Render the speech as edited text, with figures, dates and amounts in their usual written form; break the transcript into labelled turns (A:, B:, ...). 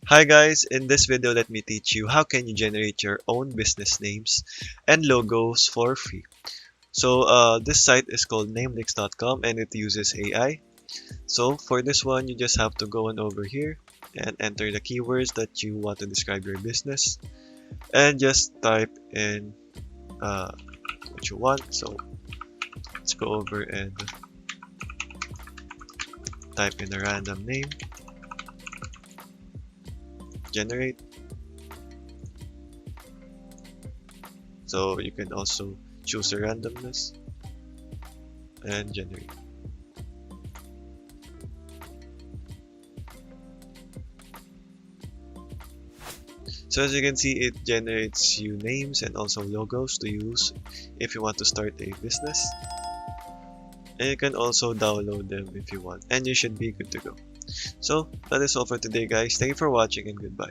A: Hi guys, in this video let me teach you how can you generate your own business names and logos for free. This site is called namelinks.com and it uses AI. So for this one you just have to go on over here and enter the keywords that you want to describe your business and just type in what you want. So let's go over and type in a random name, generate. So you can also choose a randomness and generate. So as you can see, it generates you names and also logos to use if you want to start a business. And you can also download them if you want, and you should be good to go. So that is all for today guys. Thank you for watching and goodbye.